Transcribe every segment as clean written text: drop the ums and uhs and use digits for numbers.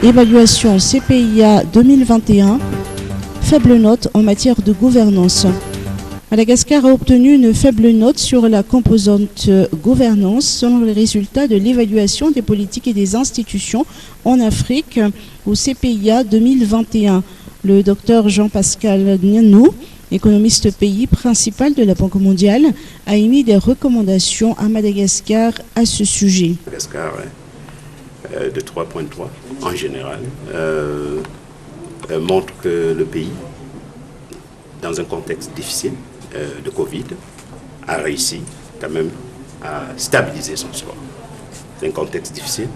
Évaluation CPIA 2021, faible note en matière de gouvernance. Madagascar a obtenu une faible note sur la composante gouvernance selon les résultats de l'évaluation des politiques et des institutions en Afrique au CPIA 2021. Le docteur Jean-Pascal Nianou, économiste pays principal de la Banque mondiale, a émis des recommandations à Madagascar à ce sujet. Madagascar de 3.3 en général montre que le pays, dans un contexte difficile de Covid, a réussi quand même à stabiliser son score. C'est un contexte difficile,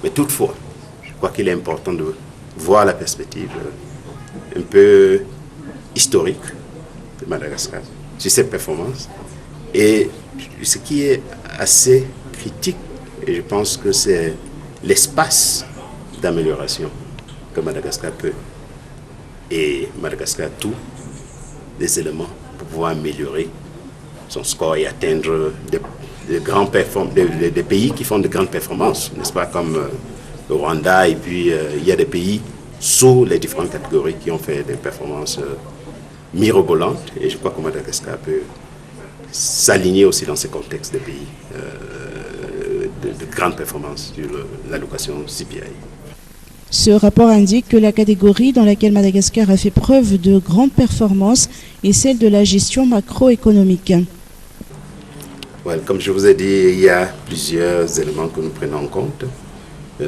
mais toutefois, je crois qu'il est important de voir la perspective un peu historique de Madagascar sur ses performances. Et ce qui est assez critique, et je pense que c'est l'espace d'amélioration que Madagascar peut. Et Madagascar a tous les éléments pour pouvoir améliorer son score et atteindre des pays qui font de grandes performances, n'est-ce pas, comme le Rwanda, et puis il y a des pays sous les différentes catégories qui ont fait des performances mirobolantes, et je crois que Madagascar peut s'aligner aussi dans ces contextes de pays de grandes performances sur l'allocation CPI. Ce rapport indique que la catégorie dans laquelle Madagascar a fait preuve de grandes performances est celle de la gestion macroéconomique. Ouais, comme je vous ai dit, il y a plusieurs éléments que nous prenons en compte.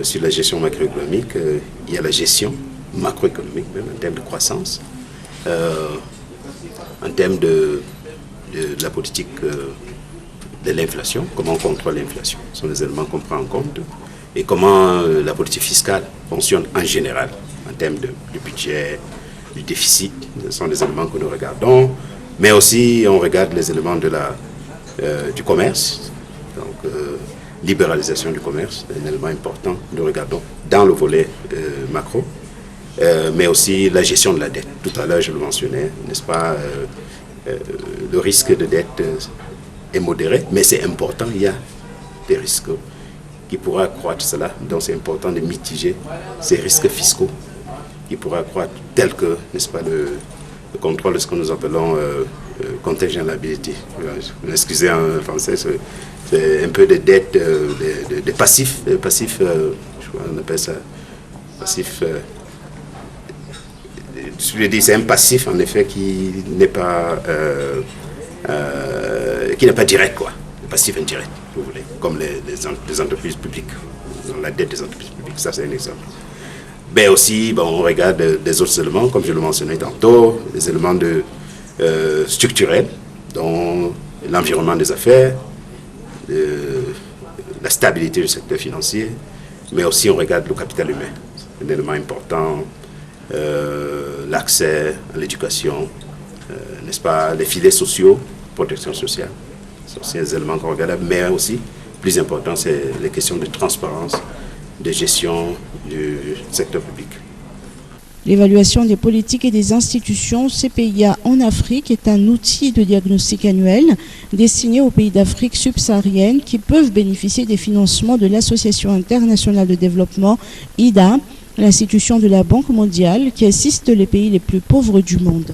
Sur la gestion macroéconomique, il y a la gestion macroéconomique, même en termes de croissance, en termes de la politique de l'inflation, comment on contrôle l'inflation, ce sont des éléments qu'on prend en compte, et comment la politique fiscale fonctionne en général, en termes de budget, du déficit, ce sont des éléments que nous regardons, mais aussi on regarde les éléments du commerce, donc libéralisation du commerce, un élément important, nous regardons dans le volet macro, mais aussi la gestion de la dette. Tout à l'heure, je le mentionnais, n'est-ce pas, le risque de dette est modéré, mais c'est important, il y a des risques qui pourraient accroître cela, donc c'est important de mitiger ces risques fiscaux qui pourraient accroître, tels que, n'est-ce pas, le contrôle de ce que nous appelons contingent liability. Excusez en français, c'est un peu de dettes, des passifs, je crois qu'on appelle ça passif. Je veux dire, c'est un passif en effet qui n'est pas direct, quoi. Le passif indirect, si vous voulez, comme les entreprises publiques, la dette des entreprises publiques, ça c'est un exemple. Mais aussi, on regarde des autres éléments, comme je le mentionnais tantôt, des éléments structurels, dont l'environnement des affaires, la stabilité du secteur financier, mais aussi on regarde le capital humain, un élément important, l'accès à l'éducation, n'est-ce pas, les filets sociaux, protection sociale, ce sont ces éléments qu'on regarde, mais aussi, plus important, c'est les questions de transparence, de gestion du secteur public. L'évaluation des politiques et des institutions CPIA en Afrique est un outil de diagnostic annuel destiné aux pays d'Afrique subsaharienne qui peuvent bénéficier des financements de l'Association internationale de développement, IDA, l'institution de la Banque mondiale qui assiste les pays les plus pauvres du monde.